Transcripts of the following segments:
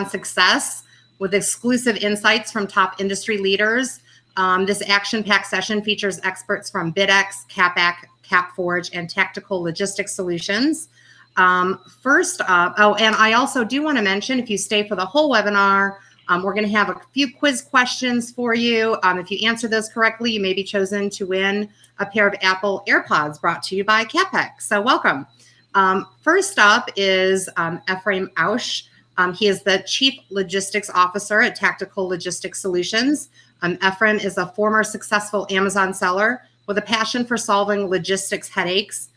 success with exclusive insights from top industry leaders. This action-packed session features experts from BidX, CapEc, CapForge, and Tactical Logistic Solutions. First up, and I also do want to mention, if you stay for the whole webinar, we're going to have a few quiz questions for you. If you answer those correctly, you may be chosen to win a pair of Apple AirPods brought to you by CapEc. So welcome. First up is Ephraim Ausch. He is the Chief Logistics Officer at Tactical Logistic Solutions. Ephraim is a former successful Amazon seller with a passion for solving logistics headaches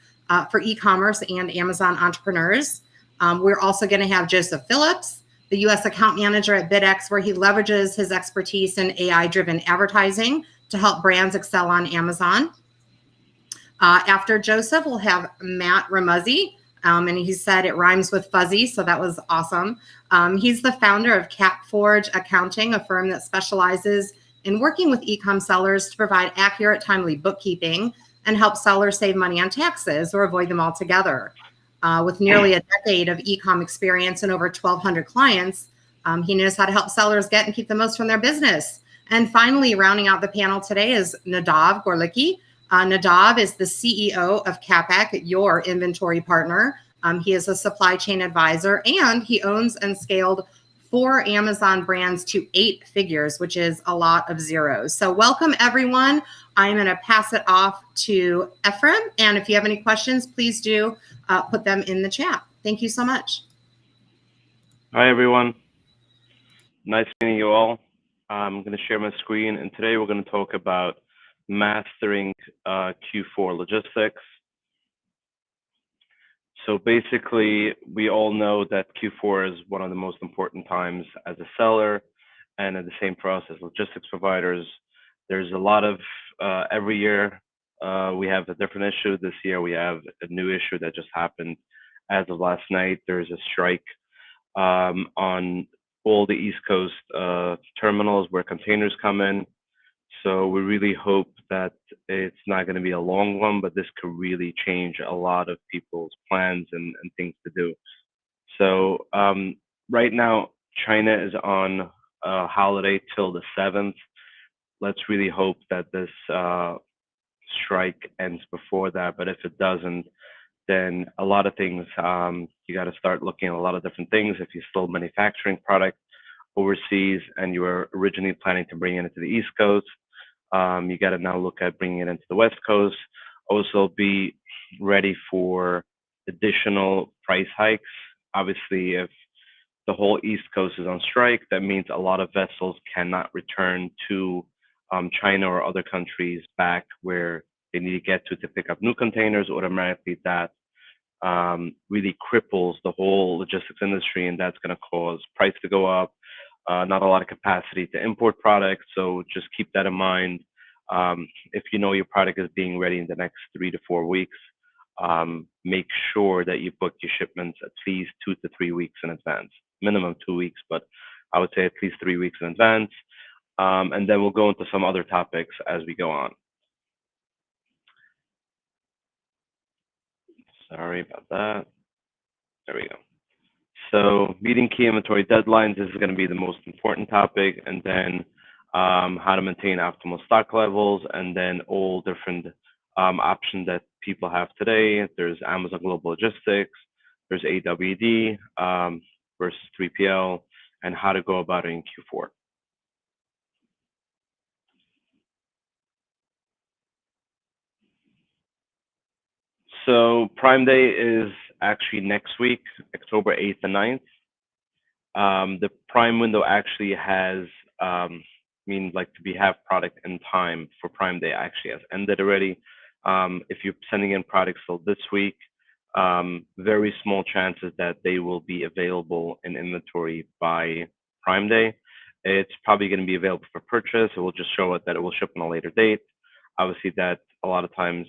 for e-commerce and Amazon entrepreneurs. We're also going to have Joseph Phillips, the U.S. account manager at BidX, where he leverages his expertise in AI-driven advertising to help brands excel on Amazon. After Joseph, we'll have Matt Remuzzi, and he said it rhymes with fuzzy, so that was awesome. He's the founder of CapForge Accounting, a firm that specializes in working with e-com sellers to provide accurate, timely bookkeeping and help sellers save money on taxes or avoid them altogether. With nearly a decade of e-com experience and over 1,200 clients, he knows how to help sellers get and keep the most from their business. And finally, rounding out the panel today is Nadav Gorlicki. Nadav is the CEO of CapEc, your inventory partner. He is a supply chain advisor, and he owns and scaled 4 Amazon brands to 8 figures, which is a lot of zeros. So welcome, everyone. I'm going to pass it off to Ephraim. And if you have any questions, please do put them in the chat. Thank you so much. Hi, everyone. Nice meeting you all. I'm going to share my screen, and today we're going to talk about mastering Q4 logistics. So basically, we all know that Q4 is one of the most important times as a seller, and the same for us as logistics providers. There's a lot of, every year we have a different issue. This year we have a new issue that just happened as of last night. There's a strike on all the East Coast terminals where containers come in. So we really hope that it's not going to be a long one, but this could really change a lot of people's plans and things to do. So right now, China is on a holiday till the 7th. Let's really hope that this strike ends before that. But if it doesn't, then a lot of things, you got to start looking at a lot of different things. If you're still manufacturing product overseas and you were originally planning to bring it into the East Coast, you got to now look at bringing it into the West Coast. Also be ready for additional price hikes. Obviously, if the whole East Coast is on strike, that means a lot of vessels cannot return to China or other countries back where they need to get to pick up new containers. Automatically, that really cripples the whole logistics industry, and that's going to cause price to go up. Not a lot of capacity to import products, so just keep that in mind. If you know your product is being ready in the next 3 to 4 weeks, make sure that you book your shipments at least 2 to 3 weeks in advance. Minimum 2 weeks, but I would say at least 3 weeks in advance. And then we'll go into some other topics as we go on. Sorry about that. There we go. So meeting key inventory deadlines, this is going to be the most important topic, and then how to maintain optimal stock levels, and then all different options that people have today. There's Amazon Global Logistics, there's AWD versus 3PL, and how to go about it in Q4. So Prime Day is actually next week, October 8th and 9th. The Prime window actually has, like to have product in time for Prime Day actually has ended already. If you're sending in products still this week, very small chances that they will be available in inventory by Prime Day. It's probably going to be available for purchase. It will just show it that it will ship on a later date. Obviously, that a lot of times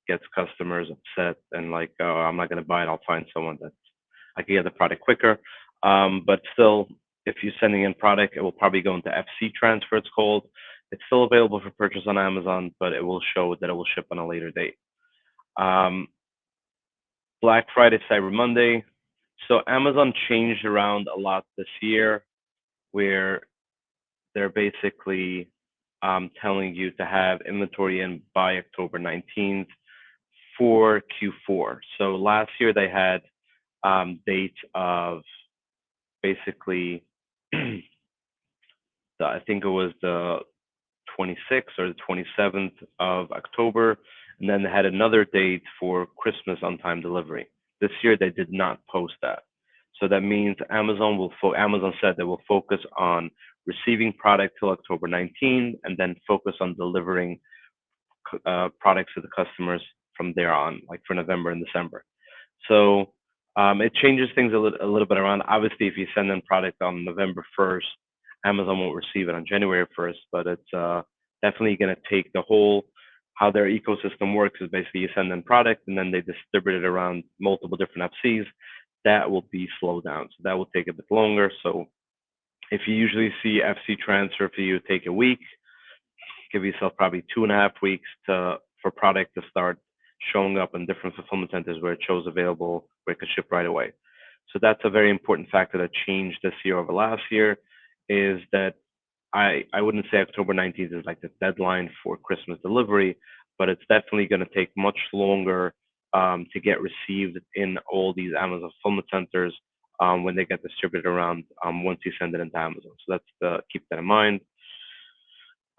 gets customers upset and like, oh, I'm not going to buy it. I'll find someone that I can get the product quicker. But still, if you're sending in product, it will probably go into FC transfer, it's called. It's still available for purchase on Amazon, but it will show that it will ship on a later date. Black Friday, Cyber Monday. So Amazon changed around a lot this year, where they're basically telling you to have inventory in by October 19th for Q4. So last year they had dates of basically, I think it was the 26th or the 27th of October, and then they had another date for Christmas on-time delivery. This year they did not post that. So that means Amazon said they will focus on receiving product till October 19th and then focus on delivering products to the customers from there on, like for November and December. So it changes things a little bit around. Obviously, if you send in product on November 1st, Amazon won't receive it on January 1st, but it's definitely going to take how their ecosystem works is basically you send in product and then they distribute it around multiple different FCs. That will be slowed down. So that will take a bit longer. So if you usually see FC transfer for you take a week, give yourself probably 2.5 weeks for product to start showing up in different fulfillment centers where it shows available, where it could ship right away. So that's a very important factor that changed this year over last year, is that I wouldn't say October 19th is like the deadline for Christmas delivery, but it's definitely going to take much longer to get received in all these Amazon fulfillment centers when they get distributed around once you send it into Amazon. So that's keep that in mind.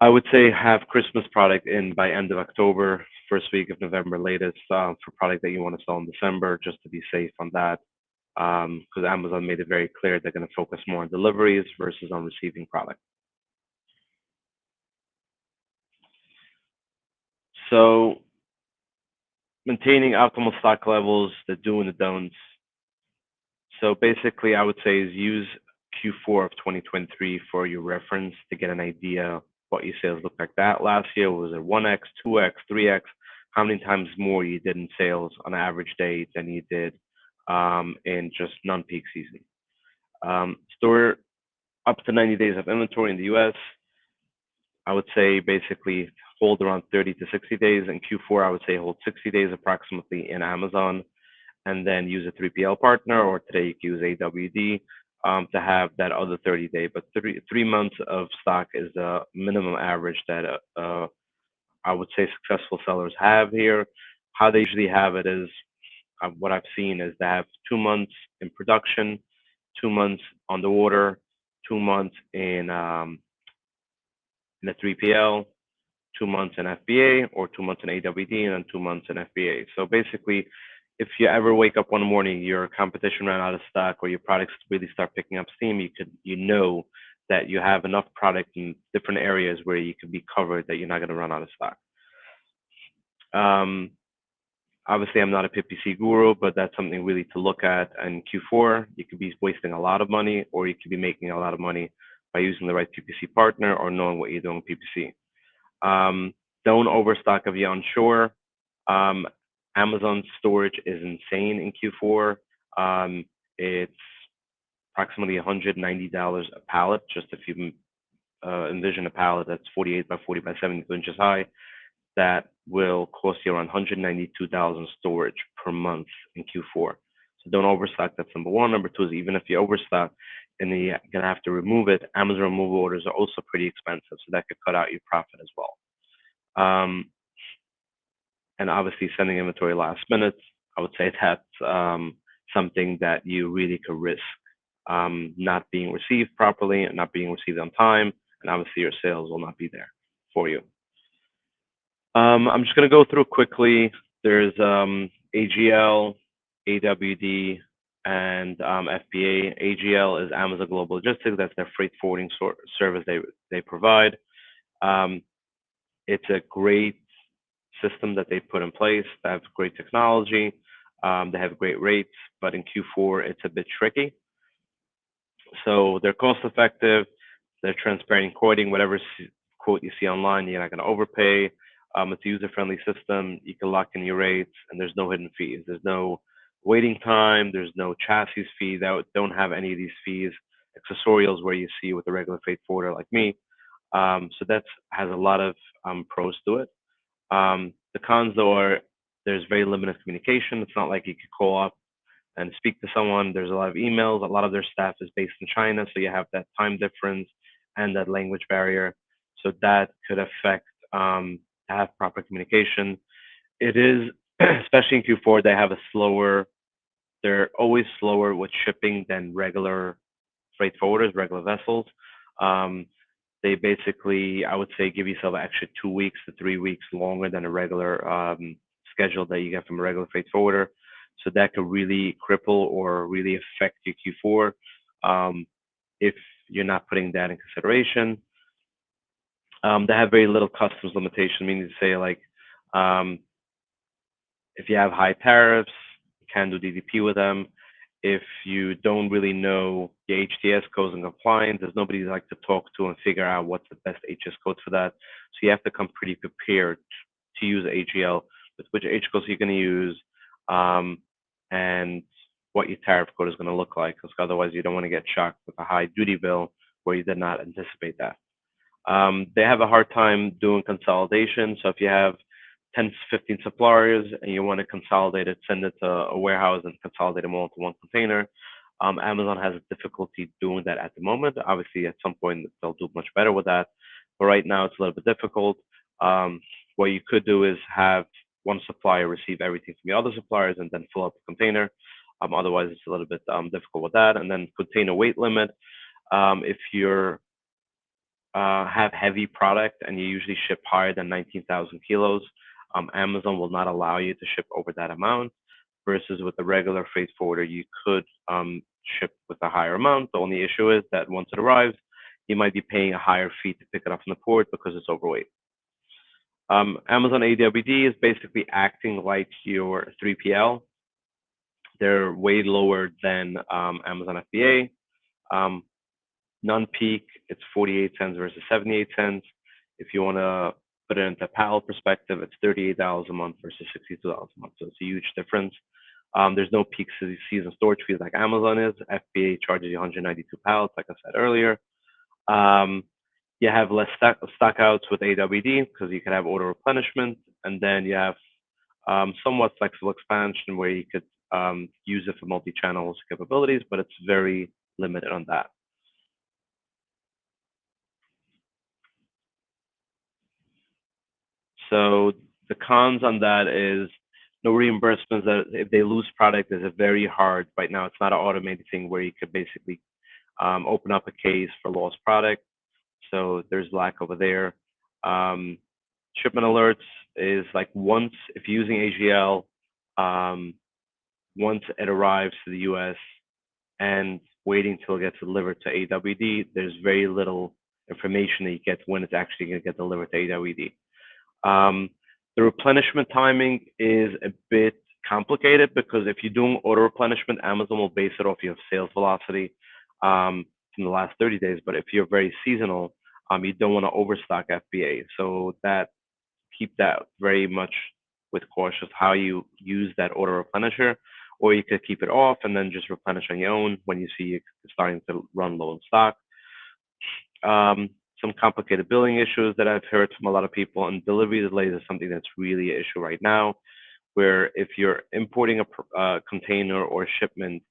I would say have Christmas product in by end of October, first week of November latest, for product that you want to sell in December, just to be safe on that. Because Amazon made it very clear they're going to focus more on deliveries versus on receiving product. So maintaining optimal stock levels, the do and the don'ts. So basically, I would say is use Q4 of 2023 for your reference to get an idea what your sales look like. That last year was a 1x, 2x, 3x. How many times more you did in sales on an average day than you did in just non-peak season. Store up to 90 days of inventory in the US. I would say basically hold around 30 to 60 days. In Q4, I would say hold 60 days approximately in Amazon, and then use a 3PL partner, or today you can use AWD to have that other 30-day. But three months of stock is the minimum average that I would say successful sellers have here. How they usually have it is, what I've seen is they have 2 months in production, 2 months on the order, 2 months in a 3PL, 2 months in FBA, or 2 months in AWD, and then 2 months in FBA. So basically, if you ever wake up one morning, your competition ran out of stock, or your products really start picking up steam, you know that you have enough product in different areas where you can be covered, that you're not going to run out of stock. Obviously, I'm not a PPC guru, but that's something really to look at. In Q4, you could be wasting a lot of money, or you could be making a lot of money by using the right PPC partner or knowing what you're doing with PPC. Don't overstock if you're unsure. Amazon storage is insane in Q4. It's approximately $190 a pallet. Just if you envision a pallet that's 48 by 40 by 72 inches high, that will cost you around $192 storage per month in Q4. So don't overstock. That's number one. Number two is, even if you overstock and you're gonna have to remove it, Amazon removal orders are also pretty expensive, so that could cut out your profit as well. And obviously, sending inventory last minute, I would say that's something that you really could risk not being received properly and not being received on time, and obviously your sales will not be there for you. I'm just going to go through quickly. There's AGL, AWD, and FBA. AGL is Amazon Global Logistics. That's their freight forwarding service they provide. It's a great system that they put in place. They have great technology. They have great rates, but in Q4, it's a bit tricky. So they're cost effective. They're transparent in quoting. Whatever quote you see online, you're not going to overpay. It's a user-friendly system. You can lock in your rates, and there's no hidden fees. There's no waiting time. There's no chassis fee. That don't have any of these fees. Accessorials where you see with a regular freight forwarder like me. So that has a lot of pros to it. The cons, though, are there's very limited communication. It's not like you could call up and speak to someone. There's a lot of emails. A lot of their staff is based in China, so you have that time difference and that language barrier. So that could affect to have proper communication. It is, especially in Q4, they have a slower, they're always slower with shipping than regular freight forwarders, regular vessels. Um, they basically, I would say, give yourself an extra 2 weeks to 3 weeks longer than a regular schedule that you get from a regular freight forwarder. So that could really cripple or really affect your Q4 if you're not putting that in consideration. They have very little customs limitation, meaning to say like um, if you have high tariffs, you can do DDP with them. If you don't really know the HTS codes and compliance, there's nobody like to talk to and figure out what's the best HS code for that. So you have to come pretty prepared to use AGL with which H codes you're going to use and what your tariff code is going to look like, because otherwise you don't want to get shocked with a high duty bill where you did not anticipate that. They have a hard time doing consolidation. So if you have 10, 15 suppliers and you want to consolidate it, send it to a warehouse and consolidate them all into one container. Amazon has difficulty doing that at the moment. Obviously, at some point, they'll do much better with that. But right now, it's a little bit difficult. What you could do is have one supplier receive everything from the other suppliers and then fill up the container. Otherwise, it's a little bit difficult with that. And then container weight limit. If you're have heavy product and you usually ship higher than 19,000 kilos, Amazon will not allow you to ship over that amount. Versus with the regular freight forwarder, you could ship with a higher amount. The only issue is that once it arrives, you might be paying a higher fee to pick it up from the port because it's overweight. Amazon AWD is basically acting like your 3PL. They're way lower than Amazon FBA. Non-peak, it's 48 cents versus 78 cents. If you want to put it into pallet perspective, it's $38 a month versus $62 a month. So it's a huge difference. There's no peak season storage fees like Amazon is. FBA charges you 192 pallets, like I said earlier. You have less stock outs with AWD because you can have order replenishment, and then you have somewhat flexible expansion where you could use it for multi-channel capabilities, but it's very limited on that. So the cons on that is no reimbursements. That if they lose product, is a very hard. Right now, it's not an automated thing where you could basically open up a case for lost product. So there's lack over there. Shipment alerts is like once if you're using AGL, once it arrives to the US and waiting till it gets delivered to AWD, there's very little information that you get when it's actually going to get delivered to AWD. The replenishment timing is a bit complicated because if you're doing auto replenishment, Amazon will base it off your sales velocity from the last 30 days. But if you're very seasonal, you don't want to overstock FBA. So that keep that very much with cautious how you use that auto replenisher, or you could keep it off and then just replenish on your own when you see it starting to run low in stock. Some complicated billing issues that I've heard from a lot of people, and delivery delays is something that's really an issue right now, where if you're importing a container or shipment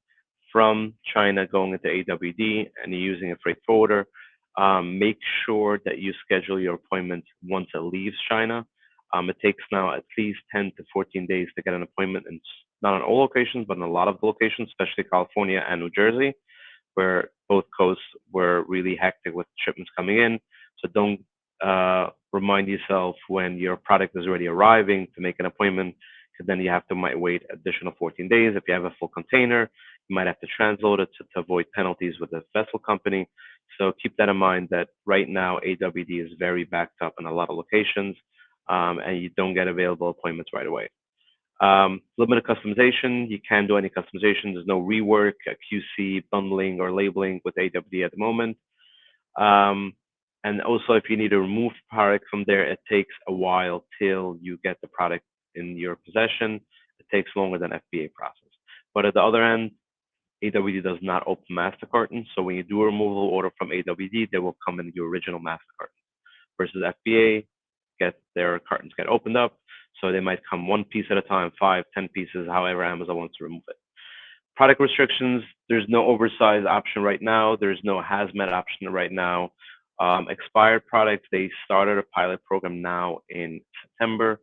from China going into AWD and you're using a freight forwarder, make sure that you schedule your appointment once it leaves China. It takes now at least 10 to 14 days to get an appointment, and not on all locations, but in a lot of the locations, especially California and New Jersey, where both coasts were really hectic with shipments coming in. So don't remind yourself when your product is already arriving to make an appointment, because then you have to might wait additional 14 days. If you have a full container, you might have to transload it to avoid penalties with the vessel company. So keep that in mind that right now AWD is very backed up in a lot of locations, and you don't get available appointments right away. Limited customization, you can't do any customization. There's no rework, QC, bundling, or labeling with AWD at the moment. And also, if you need to remove product from there, it takes a while till you get the product in your possession. It takes longer than FBA process. But at the other end, AWD does not open master carton. So when you do a removal order from AWD, they will come in your original master carton. Versus FBA, their cartons get opened up. So they might come one piece at a time, 5, 10 pieces, however Amazon wants to remove it. Product restrictions, there's no oversized option right now. There's no hazmat option right now. Expired products, they started a pilot program now in September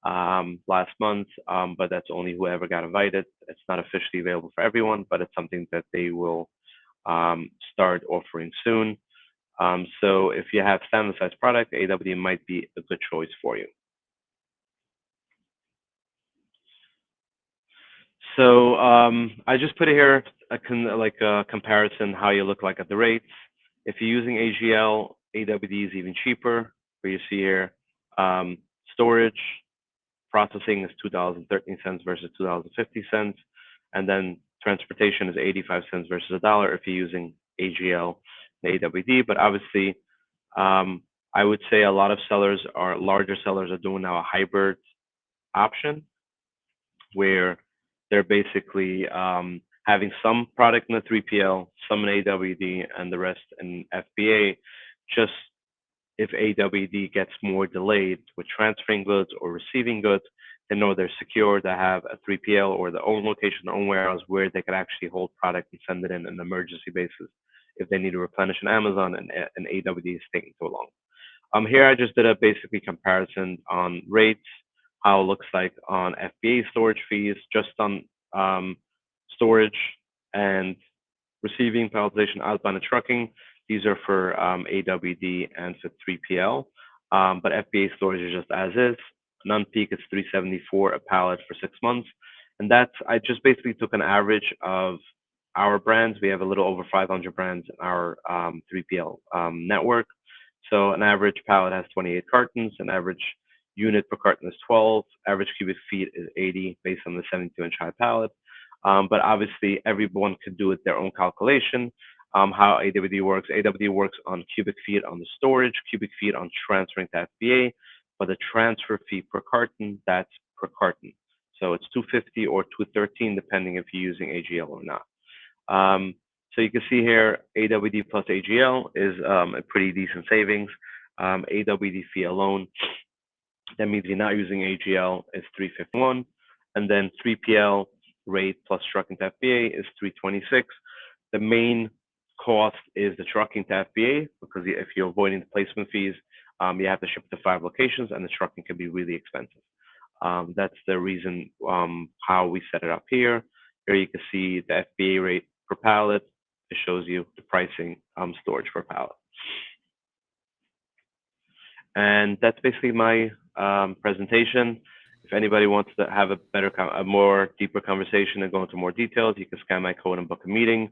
last month, but that's only whoever got invited. It's not officially available for everyone, but it's something that they will start offering soon. So if you have standard size product, AWD might be a good choice for you. So I just put here a comparison how you look like at the rates. If you're using AGL, AWD is even cheaper. Where you see here, storage processing is $2.13 versus $2.50, and then transportation is 85 cents versus $1 if you're using AGL and AWD. But obviously, I would say a lot of larger sellers are doing now a hybrid option where they're basically having some product in the 3PL, some in AWD, and the rest in FBA. Just if AWD gets more delayed with transferring goods or receiving goods, they know they're secure to have a 3PL or their own location, their own warehouse where they could actually hold product and send it in an emergency basis if they need to replenish on Amazon and AWD is taking too long. Here I just did a basically comparison on rates, how it looks like on FBA storage fees, just on storage and receiving, palletization, outbound, and trucking. These are for AWD and for 3PL, but FBA storage is just as is. Non-peak is $374 a pallet for 6 months, and I just basically took an average of our brands. We have a little over 500 brands in our 3PL network. So an average pallet has 28 cartons, an average unit per carton is 12, average cubic feet is 80 based on the 72-inch high pallet. But obviously everyone could do it their own calculation. How AWD works. AWD works on cubic feet on the storage, cubic feet on transferring to FBA, but the transfer fee per carton, that's per carton. So it's $250 or $213 depending if you're using AGL or not. So you can see here, AWD plus AGL is a pretty decent savings. AWD fee alone, that means you're not using AGL, is $351, and then 3PL rate plus trucking to FBA is $326. The main cost is the trucking to FBA because if you're avoiding the placement fees, you have to ship to 5 locations, and the trucking can be really expensive. That's the reason how we set it up here. Here you can see the FBA rate per pallet. It shows you the pricing storage per pallet. And that's basically my presentation. If anybody wants to have a more deeper conversation and go into more details, you can scan my code and book a meeting.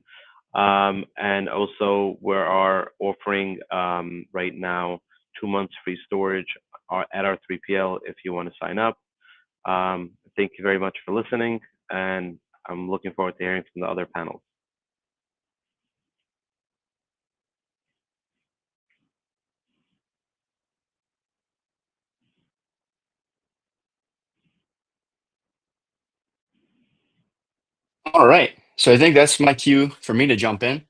And also we are offering right now 2 months free storage at our 3PL if you want to sign up. Thank you very much for listening, and I'm looking forward to hearing from the other panels. All right. So I think that's my cue for me to jump in.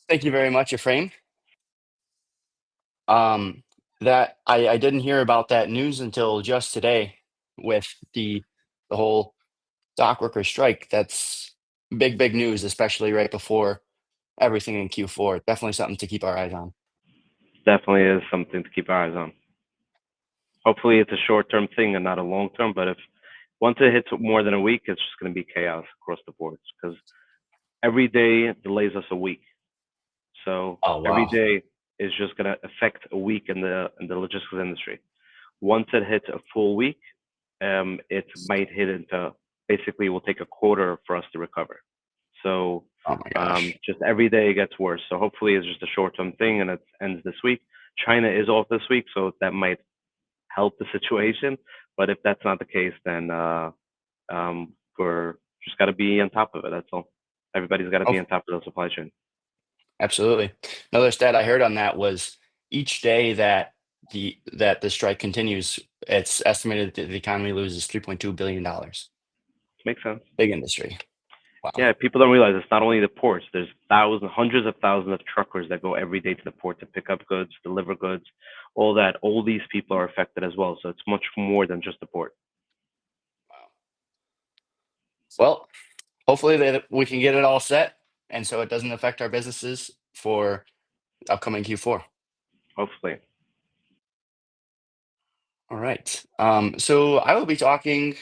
Thank you very much, Ephraim. That I didn't hear about that news until just today with the whole dock worker strike. That's big news, especially right before everything in Q4. Definitely something to keep our eyes on. Definitely is something to keep our eyes on. Hopefully it's a short-term thing and not a long-term, but once it hits more than a week, it's just going to be chaos across the board because every day delays us a week. So every day is just going to affect a week in the logistics industry. Once it hits a full week, it might hit into basically will take a quarter for us to recover. So just every day it gets worse. So hopefully it's just a short-term thing and it ends this week. China is off this week, so that might help the situation. But if that's not the case, then we're just got to be on top of it. That's all. Everybody's got to be on top of the supply chain. Absolutely. Another stat I heard on that was each day that the strike continues, it's estimated that the economy loses $3.2 billion. Makes sense. Big industry. Wow. Yeah, people don't realize it's not only the ports. There's hundreds of thousands of truckers that go every day to the port to pick up goods, deliver goods, all that. All these people are affected as well. So it's much more than just the port. Wow. Well, hopefully that we can get it all set, and so it doesn't affect our businesses for upcoming Q4. Hopefully. All right. So I will be talking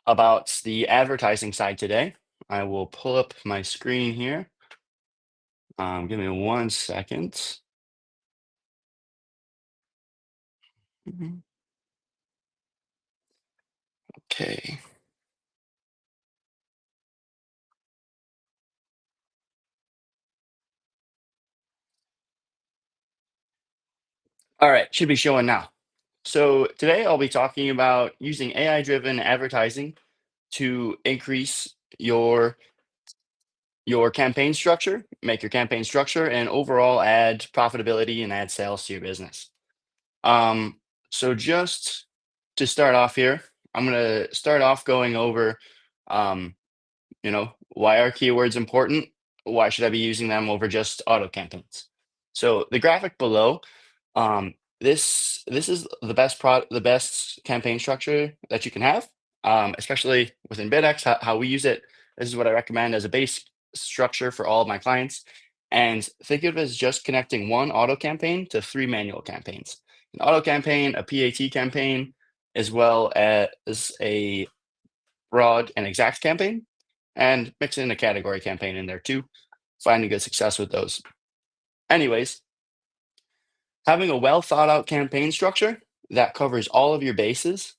about the advertising side today. I will pull up my screen here. Give me 1 second. Mhm. Okay. All right, should be showing now. So today I'll be talking about using AI-driven advertising to increase your campaign structure, make your campaign structure, and overall add profitability and add sales to your business. Um, so just to start off here, I'm gonna start off going over, um, why are keywords important? Why should I be using them over just auto campaigns? So the graphic below, this is the best campaign structure that you can have, especially within BidX. How we use it. This is what I recommend as a base structure for all of my clients. And think of it as just connecting one auto campaign to 3 manual campaigns: an auto campaign, a PAT campaign, as well as a broad and exact campaign, and mix in a category campaign in there too. Finding good success with those. Anyways, having a well thought out campaign structure that covers all of your bases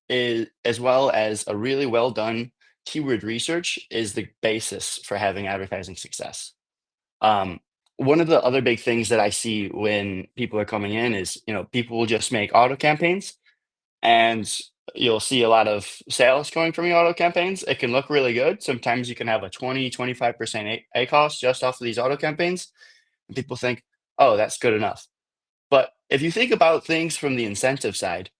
is, as well as a really well done keyword research, is the basis for having advertising success. Um, One of the other big things that I see when people are coming in is, people will just make auto campaigns, and you'll see a lot of sales coming from your auto campaigns. It can look really good. Sometimes you can have a 20-25% A cost just off of these auto campaigns. And people think, oh, that's good enough. But if you think about things from the incentive side,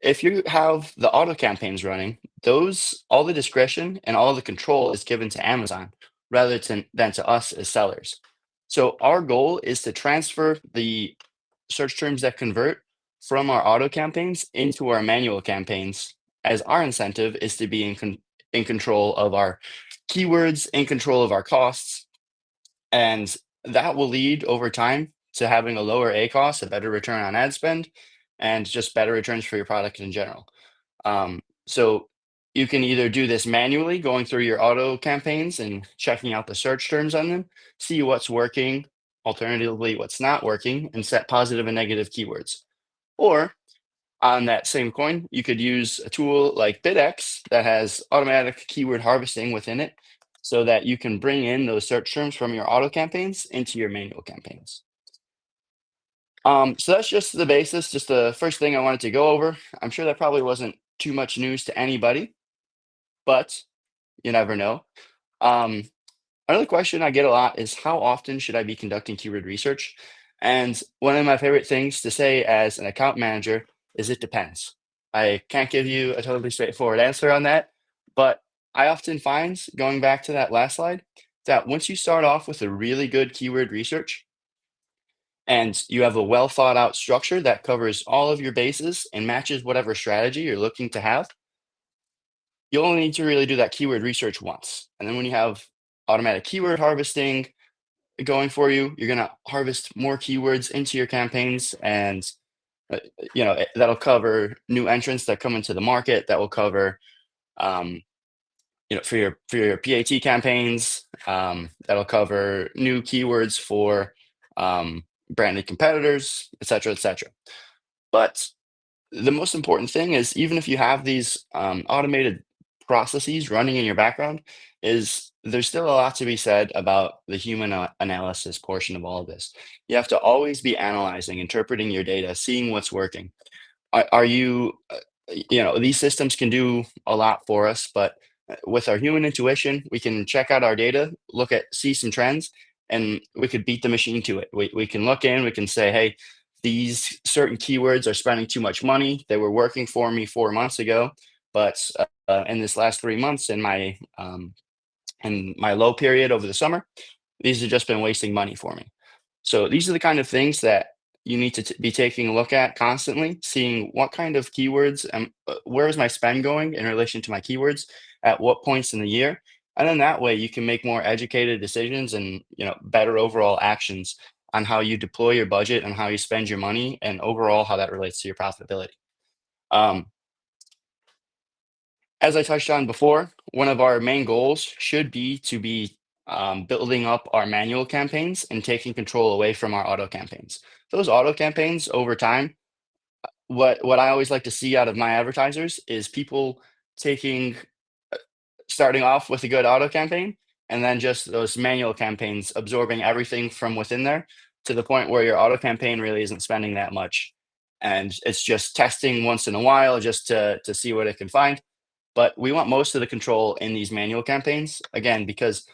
if you have the auto campaigns running, those all the discretion and all the control is given to Amazon rather than to us as sellers. So our goal is to transfer the search terms that convert from our auto campaigns into our manual campaigns, as our incentive is to be in control of our keywords, in control of our costs, and that will lead over time to having a lower A cost, a better return on ad spend, and just better returns for your product in general. So you can either do this manually, going through your auto campaigns and checking out the search terms on them, see what's working, alternatively, what's not working, and set positive and negative keywords. Or on that same coin, you could use a tool like BidX that has automatic keyword harvesting within it so that you can bring in those search terms from your auto campaigns into your manual campaigns. So that's just the basis, just the first thing I wanted to go over. I'm sure that probably wasn't too much news to anybody, but you never know. Um, Another question I get a lot is, how often should I be conducting keyword research? And one of my favorite things to say as an account manager is, it depends. I can't give you a totally straightforward answer on that, but I often find, going back to that last slide, that once you start off with a really good keyword research and you have a well thought out structure that covers all of your bases and matches whatever strategy you're looking to have, you only need to really do that keyword research once. And then when you have automatic keyword harvesting going for you, you're going to harvest more keywords into your campaigns, and that'll cover new entrants that come into the market. That will cover, um, for your PAT campaigns. That'll cover new keywords for branded competitors, et cetera, et cetera. But the most important thing is, even if you have these automated processes running in your background, is there's still a lot to be said about the human analysis portion of all of this. You have to always be analyzing, interpreting your data, seeing what's working. Are you, these systems can do a lot for us, but with our human intuition, we can check out our data, see some trends, and we could beat the machine to it. We can look in, we can say, hey, these certain keywords are spending too much money. They were working for me 4 months ago, but in this last 3 months, in my low period over the summer, these have just been wasting money for me. So these are the kind of things that you need to be taking a look at constantly, seeing what kind of keywords and where is my spend going in relation to my keywords, at what points in the year. And then that way you can make more educated decisions and, better overall actions on how you deploy your budget and how you spend your money and overall how that relates to your profitability. Um, as I touched on before, one of our main goals should be to be building up our manual campaigns and taking control away from our auto campaigns. Those auto campaigns over time, what I always like to see out of my advertisers is people taking starting off with a good auto campaign and then just those manual campaigns absorbing everything from within there to the point where your auto campaign really isn't spending that much and it's just testing once in a while just to see what it can find. But we want most of the control in these manual campaigns again because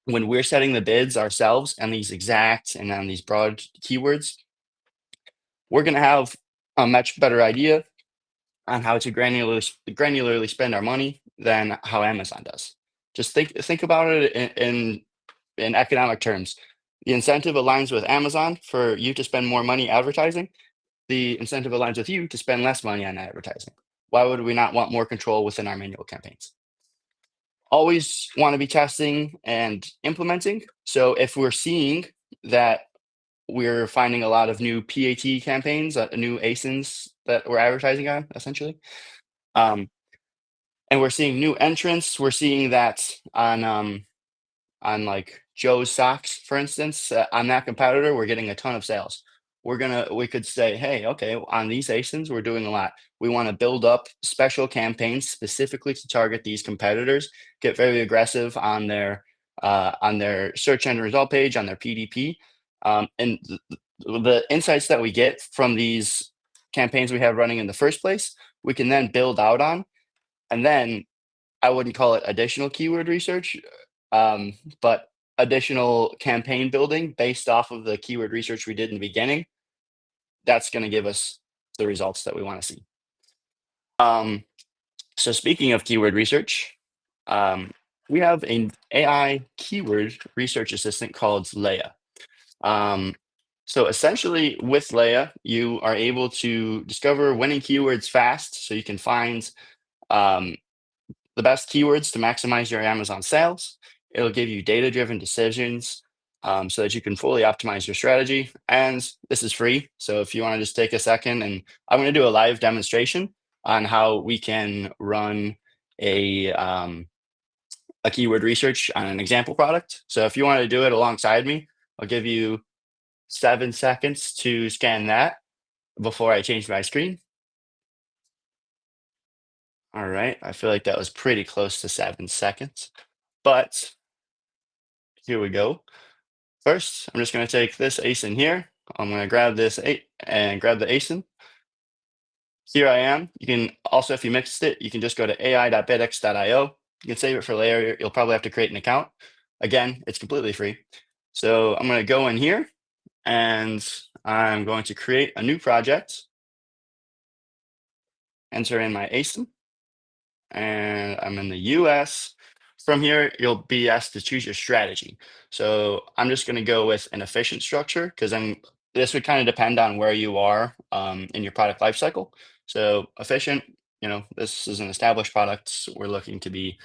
when we're setting the bids ourselves and these exact and on these broad keywords, we're going to have a much better idea on how to granularly spend our money than how Amazon does. Just think about it in economic terms. The incentive aligns with Amazon for you to spend more money advertising. The incentive aligns with you to spend less money on advertising. Why would we not want more control within our manual campaigns? Always want to be testing and implementing. So if we're seeing that we're finding a lot of new PAT campaigns, new ASINs that we're advertising on, essentially. And we're seeing new entrants. We're seeing that on like Joe's Socks, for instance, on that competitor, we're getting a ton of sales. We could say, hey, okay, on these ASINs, we're doing a lot. We want to build up special campaigns specifically to target these competitors, get very aggressive on their search engine result page, on their PDP. And the insights that we get from these campaigns we have running in the first place, we can then build out on. And then I wouldn't call it additional keyword research, but additional campaign building based off of the keyword research we did in the beginning. That's going to give us the results that we want to see. So speaking of keyword research, we have an AI keyword research assistant called Leia. So essentially with Leia, you are able to discover winning keywords fast so you can find the best keywords to maximize your Amazon sales. It'll give you data-driven decisions so that you can fully optimize your strategy. And this is free. So if you want to just take a second, and I'm going to do a live demonstration on how we can run a keyword research on an example product. So if you want to do it alongside me, I'll give you 7 seconds to scan that before I change my screen. All right, I feel like that was pretty close to 7 seconds, but here we go. First, I'm just going to take this ASIN here. I'm going to grab this and grab the ASIN. Here I am. You can also, if you mixed it, you can just go to ai.bidx.io. You can save it for later. You'll probably have to create an account. Again, it's completely free. So I'm going to go in here and I'm going to create a new project. Enter in my ASIN. And I'm in the US. From here, you'll be asked to choose your strategy. So I'm just going to go with an efficient structure because this would kind of depend on where you are in your product lifecycle. So efficient, this is an established product. We're looking to be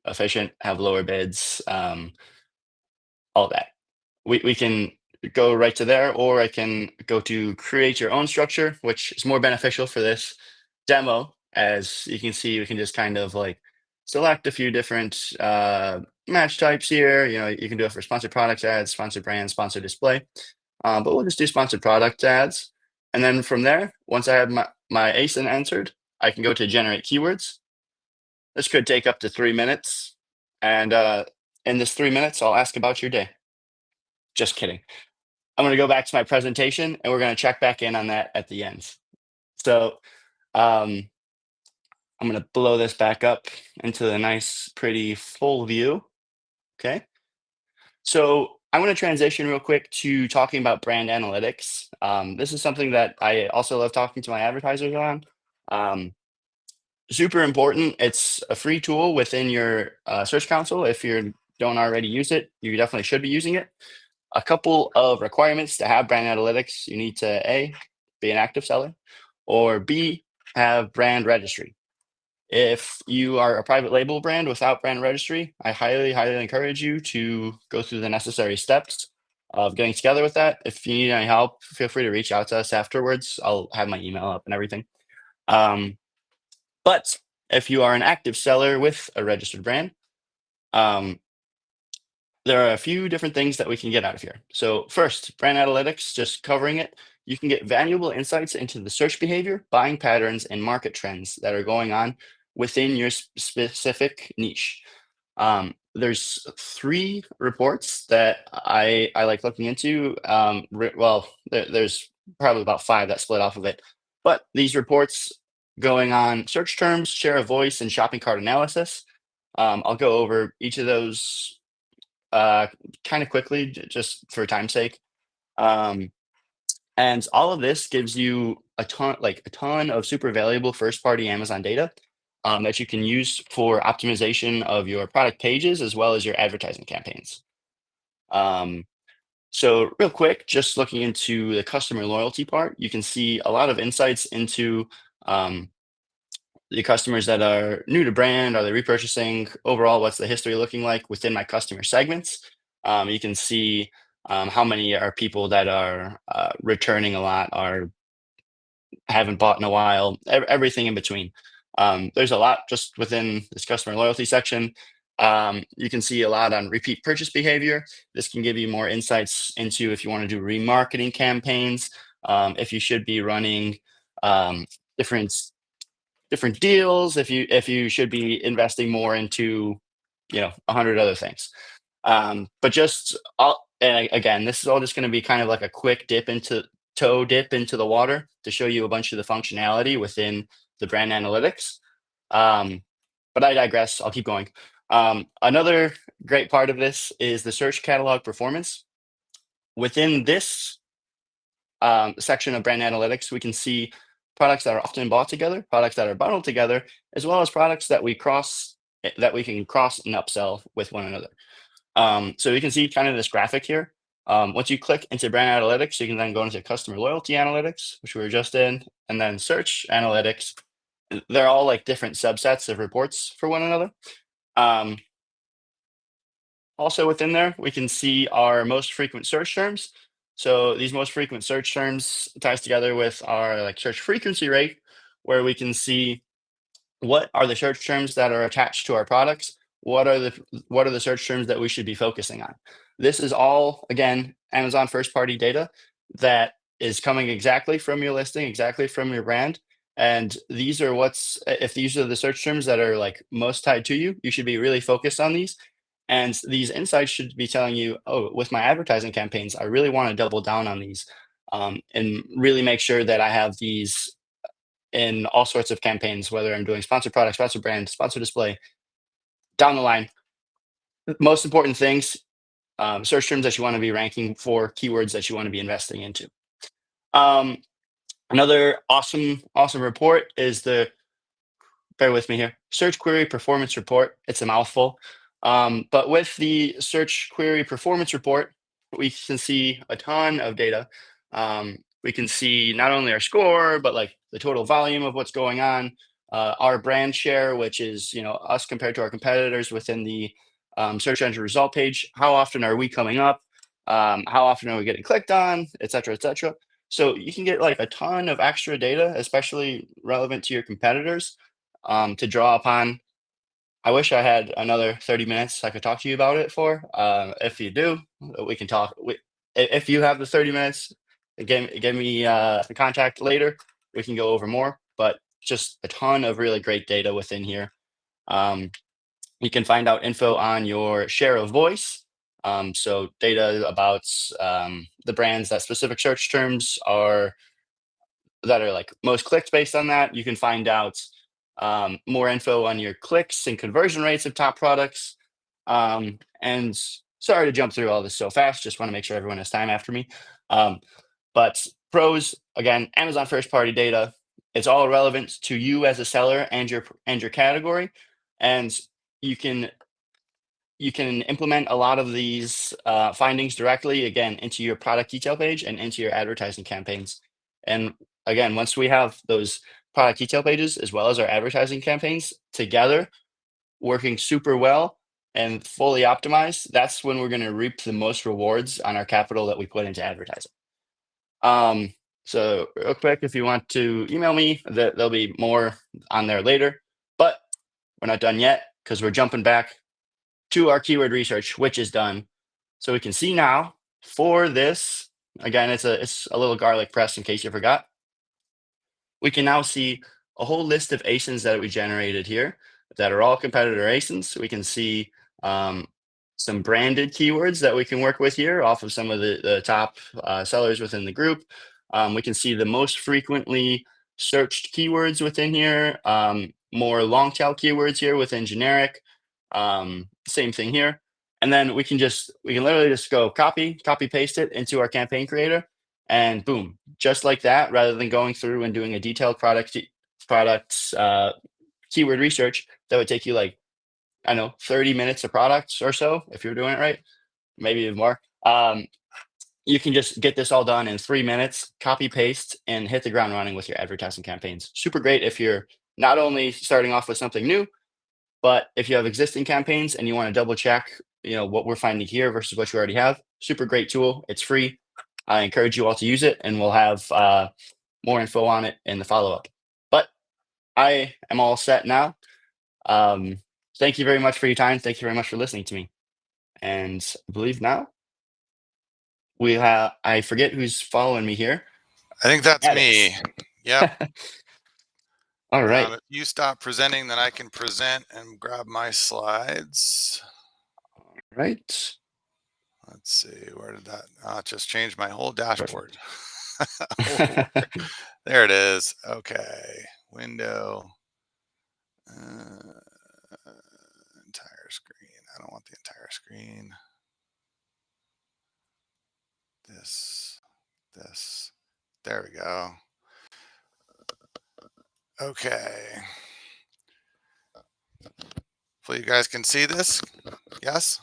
efficient, have lower bids, all that. We can go right to there, or I can go to create your own structure, which is more beneficial for this demo. As you can see, we can just kind of like select a few different match types here. You can do it for sponsored products ads, sponsored brands, sponsored display, but we'll just do sponsored product ads. And then from there, once I have my ASIN entered, I can go to generate keywords. This could take up to 3 minutes. And in this 3 minutes, I'll ask about your day. Just kidding. I'm going to go back to my presentation and we're going to check back in on that at the end. So I'm going to blow this back up into the nice, pretty full view. Okay. So I'm going to transition real quick to talking about brand analytics. This is something that I also love talking to my advertisers on. Super important. It's a free tool within your Search Console. If you don't already use it, you definitely should be using it. A couple of requirements to have brand analytics. You need to A, be an active seller, or B, have brand registry. If you are a private label brand without brand registry, I highly, highly encourage you to go through the necessary steps of getting together with that. If you need any help, feel free to reach out to us afterwards. I'll have my email up and everything. But if you are an active seller with a registered brand, um, there are a few different things that we can get out of here. So first, brand analytics, just covering it. You can get valuable insights into the search behavior, buying patterns, and market trends that are going on within your specific niche. There's 3 reports that I like looking into. There's probably about 5 that split off of it. But these reports going on search terms, share of voice, and shopping cart analysis. I'll go over each of those kind of quickly, just for time's sake. And all of this gives you a ton of super valuable first party Amazon data that you can use for optimization of your product pages as well as your advertising campaigns. So real quick, just looking into the customer loyalty part, you can see a lot of insights into the customers that are new to brand. Are they repurchasing? Overall, what's the history looking like within my customer segments? You can see how many are people that are returning a lot, are haven't bought in a while, everything in between. There's a lot just within this customer loyalty section. You can see a lot on repeat purchase behavior. This can give you more insights into if you want to do remarketing campaigns, if you should be running different deals, if you should be investing more into 100 other things. But just and again, this is all just going to be kind of like a quick toe dip into the water to show you a bunch of the functionality within the brand analytics. But I digress. I'll keep going. Another great part of this is the search catalog performance. Within this section of brand analytics, we can see products that are often bought together, products that are bundled together, as well as products that we can cross and upsell with one another. So you can see kind of this graphic here. Once you click into brand analytics, you can then go into customer loyalty analytics, which we were just in, and then search analytics. They're all like different subsets of reports for one another. Also within there, we can see our most frequent search terms. So these most frequent search terms ties together with our search frequency rate, where we can see what are the search terms that are attached to our products. What are the search terms that we should be focusing on? This is all, again, Amazon first party data that is coming exactly from your listing, exactly from your brand. And these are if these are the search terms that are most tied to you, you should be really focused on these. And these insights should be telling you, oh, with my advertising campaigns, I really want to double down on these and really make sure that I have these in all sorts of campaigns, whether I'm doing sponsored product, sponsored brand, sponsored display, down the line. Most important things, search terms that you want to be ranking for, keywords that you want to be investing into. Another awesome report is bear with me here, Search Query Performance Report. It's a mouthful. But with the Search Query Performance Report, we can see a ton of data. We can see not only our score, but the total volume of what's going on, our brand share, which is us compared to our competitors within the search engine result page. How often are we coming up? How often are we getting clicked on, et cetera, et cetera. So you can get a ton of extra data, especially relevant to your competitors, to draw upon. I wish I had another 30 minutes I could talk to you about it for. If you do, we can talk. If you have the 30 minutes, give me the contact later. We can go over more, but just a ton of really great data within here. You can find out info on your share of voice. So data about the brands that specific search terms are that are most clicked based on that. You can find out more info on your clicks and conversion rates of top products. And sorry to jump through all this so fast. Just want to make sure everyone has time after me. But pros, again, Amazon first party data. It's all relevant to you as a seller and your category. And you can implement a lot of these findings directly, again, into your product detail page and into your advertising campaigns. And again, once we have those product detail pages as well as our advertising campaigns together, working super well and fully optimized, that's when we're going to reap the most rewards on our capital that we put into advertising. So real quick, if you want to email me, there'll be more on there later, but we're not done yet because we're jumping back to our keyword research, which is done. So we can see now for this, again, it's a little garlic press in case you forgot. We can now see a whole list of ASINs that we generated here that are all competitor ASINs. We can see some branded keywords that we can work with here off of some of the top sellers within the group. We can see the most frequently searched keywords within here, more long tail keywords here within generic. Same thing here. And then we can literally just go copy paste it into our campaign creator, and boom, just like that, rather than going through and doing a detailed products keyword research that would take you like, I don't know, 30 minutes of products or so if you're doing it right, maybe even more. You can just get this all done in 3 minutes, copy paste, and hit the ground running with your advertising campaigns. Super great if you're not only starting off with something new, but if you have existing campaigns and you want to double check, what we're finding here versus what you already have, super great tool. It's free. I encourage you all to use it, and we'll have more info on it in the follow-up. But I am all set now. Thank you very much for your time. Thank you very much for listening to me. And I believe now I forget who's following me here. I think that's me. Addicts. Yep. All right. If you stop presenting, then I can present and grab my slides. Right. Let's see, where did that? It just changed my whole dashboard. There it is. Okay. Window. Entire screen. I don't want the entire screen. This. There we go. Okay. Hopefully you guys can see this. Yes?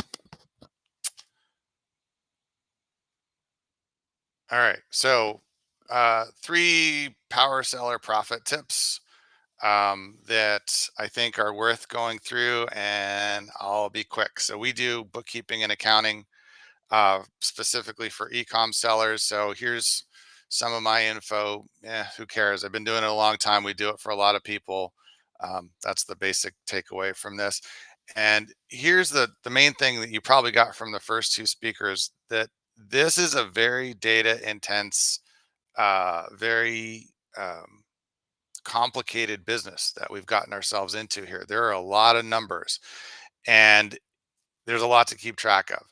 All right. So 3 power seller profit tips that I think are worth going through, and I'll be quick. So we do bookkeeping and accounting specifically for e-com sellers. So here's some of my info. Who cares? I've been doing it a long time. We do it for a lot of people. That's the basic takeaway from this. And here's the main thing that you probably got from the first 2 speakers, that this is a very data intense, very complicated business that we've gotten ourselves into here. There are a lot of numbers, and there's a lot to keep track of.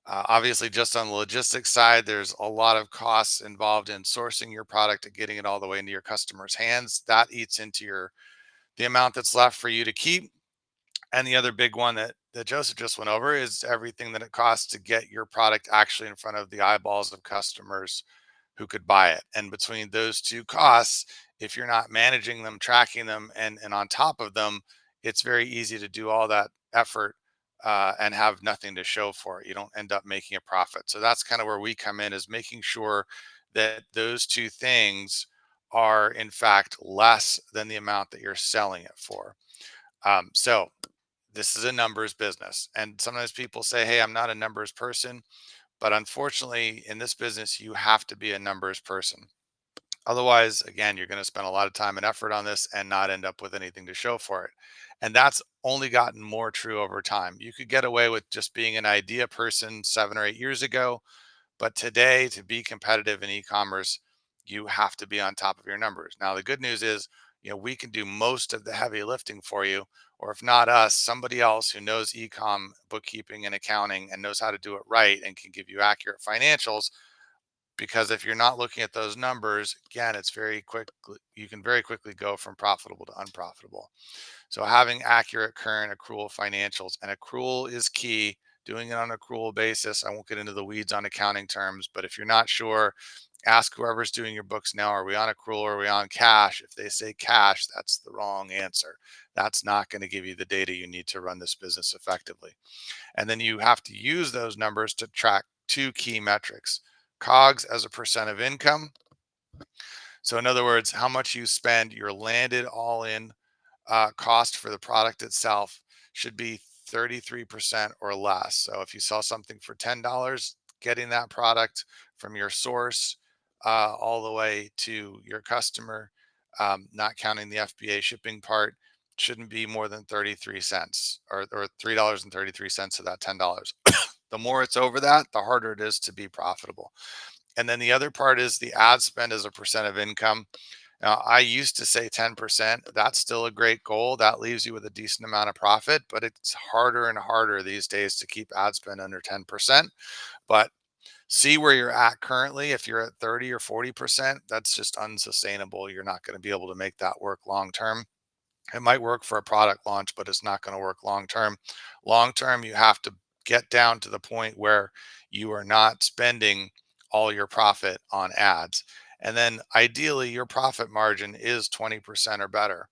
Obviously, just on the logistics side, there's a lot of costs involved in sourcing your product and getting it all the way into your customers' hands. That eats into the amount that's left for you to keep. And the other big one that Joseph just went over is everything that it costs to get your product actually in front of the eyeballs of customers who could buy it. And between those 2 costs, if you're not managing them, tracking them, and on top of them, it's very easy to do all that effort and have nothing to show for it. You don't end up making a profit. So that's kind of where we come in, is making sure that those 2 things are in fact less than the amount that you're selling it for. So this is a numbers business. And sometimes people say, hey, I'm not a numbers person. But unfortunately, in this business, you have to be a numbers person. Otherwise, again, you're going to spend a lot of time and effort on this and not end up with anything to show for it. And that's only gotten more true over time. You could get away with just being an idea person 7 or 8 years ago. But today, to be competitive in e-commerce, you have to be on top of your numbers. Now, the good news is, we can do most of the heavy lifting for you, or if not us, somebody else who knows e-com bookkeeping and accounting and knows how to do it right and can give you accurate financials. Because if you're not looking at those numbers, again, you can very quickly go from profitable to unprofitable. So having accurate current accrual financials, and accrual is key. Doing it on an accrual basis. I won't get into the weeds on accounting terms, but if you're not sure, ask whoever's doing your books now, are we on accrual or are we on cash? If they say cash, that's the wrong answer. That's not going to give you the data you need to run this business effectively. And then you have to use those numbers to track 2 key metrics: COGS as a percent of income. So in other words, how much you spend, your landed all in cost for the product itself should be 33% or less. So if you sell something for $10, getting that product from your source all the way to your customer, not counting the FBA shipping part, shouldn't be more than 33 cents or $3.33 of that $10. The more it's over that, the harder it is to be profitable. And then the other part is the ad spend as a percent of income. Now, I used to say 10%. That's still a great goal. That leaves you with a decent amount of profit, but it's harder and harder these days to keep ad spend under 10%. But see where you're at currently. If you're at 30 or 40%, that's just unsustainable. You're not going to be able to make that work long term. It might work for a product launch, but it's not going to work long term. Long term, you have to get down to the point where you are not spending all your profit on ads. And then ideally, your profit margin is 20% or better.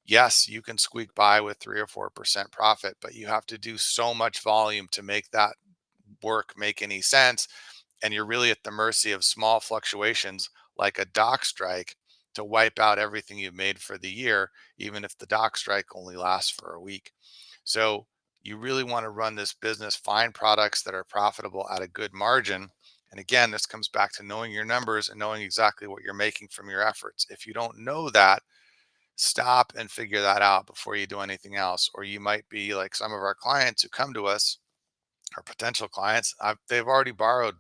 Yes, you can squeak by with 3 or 4% profit, but you have to do so much volume to make that work make any sense. And you're really at the mercy of small fluctuations like a dock strike to wipe out everything you've made for the year, even if the dock strike only lasts for a week. So you really want to run this business, find products that are profitable at a good margin. And again, this comes back to knowing your numbers and knowing exactly what you're making from your efforts. If you don't know that, stop and figure that out before you do anything else. Or you might be like some of our clients who come to us, our potential clients, they've already borrowed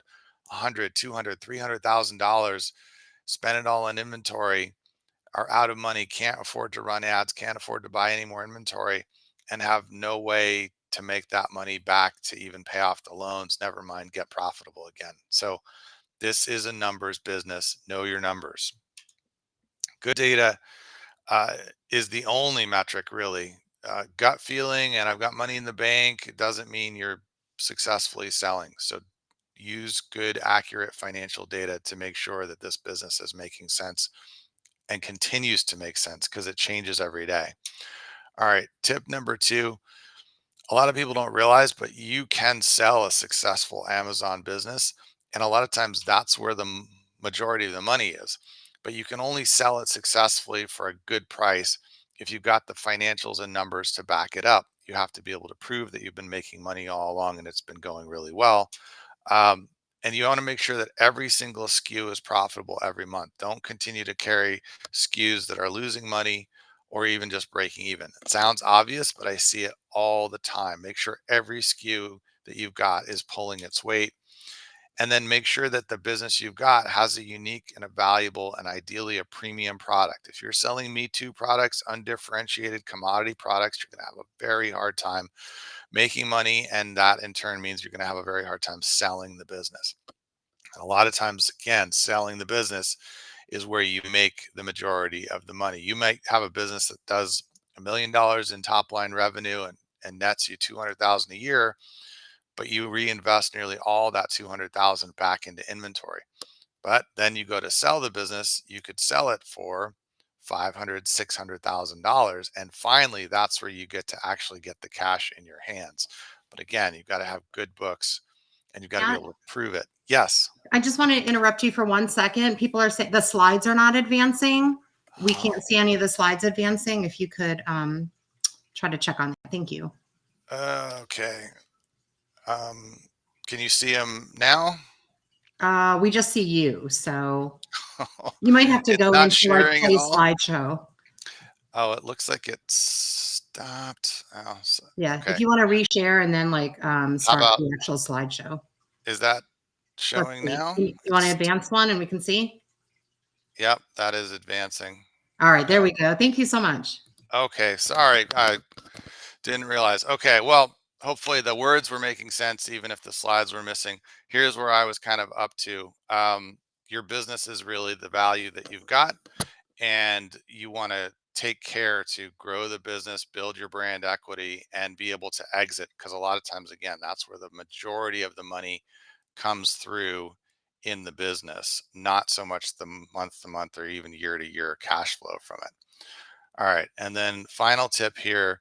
100, 200, $300,000, spent it all on inventory, are out of money, can't afford to run ads, can't afford to buy any more inventory, and have no way to make that money back to even pay off the loans, never mind get profitable again. So this is a numbers business. Know your numbers. Good data uh, is the only metric really. Gut feeling and I've got money in the bank, it doesn't mean you're successfully selling. So use good, accurate financial data to make sure that this business is making sense and continues to make sense because it changes every day. All right, tip number 2. A lot of people don't realize, but you can sell a successful Amazon business. And a lot of times that's where the majority of the money is. But you can only sell it successfully for a good price if you've got the financials and numbers to back it up. You have to be able to prove that you've been making money all along and it's been going really well. Um, and you want to make sure that every single SKU is profitable every month. Don't continue to carry SKUs that are losing money or even just breaking even. It sounds obvious, but I see it all the time. Make sure every SKU that you've got is pulling its weight. And then make sure that the business you've got has a unique and a valuable and ideally a premium product. If you're selling Me Too products, undifferentiated commodity products, you're going to have a very hard time making money. And that in turn means you're going to have a very hard time selling the business. And a lot of times, again, selling the business is where you make the majority of the money. You might have a business that does $1 million in top line revenue and nets you 200,000 a year, but you reinvest nearly all that 200,000 back into inventory. But then you go to sell the business, you could sell it for $500,000, $600,000. And finally, that's where you get to actually get the cash in your hands. But again, you've got to have good books and you've got to be able to prove it. Yes. I just want to interrupt you for 1 second. People are saying the slides are not advancing. We can't see any of the slides advancing. If you could try to check on that. Thank you. Okay. Can you see them now? We just see you. So you might have to It's go not into like sharing at play all. slideshow. Oh, it looks like it stopped. Oh, Yeah. okay. If you want to reshare and then like start about- the actual slideshow. Is that Let's showing see. now? You want to advance one and we can see? Yep, that is advancing. All right. There we go. Thank you so much. Okay, sorry. I didn't realize. Okay, well, hopefully the words were making sense, even if the slides were missing. Here's where I was kind of up to. Your business is really the value that you've got, and you want to take care to grow the business, build your brand equity, and be able to exit. Because a lot of times, again, that's where the majority of the money comes through in the business, not so much the month to month or even year to year cash flow from it. All right. And then final tip here,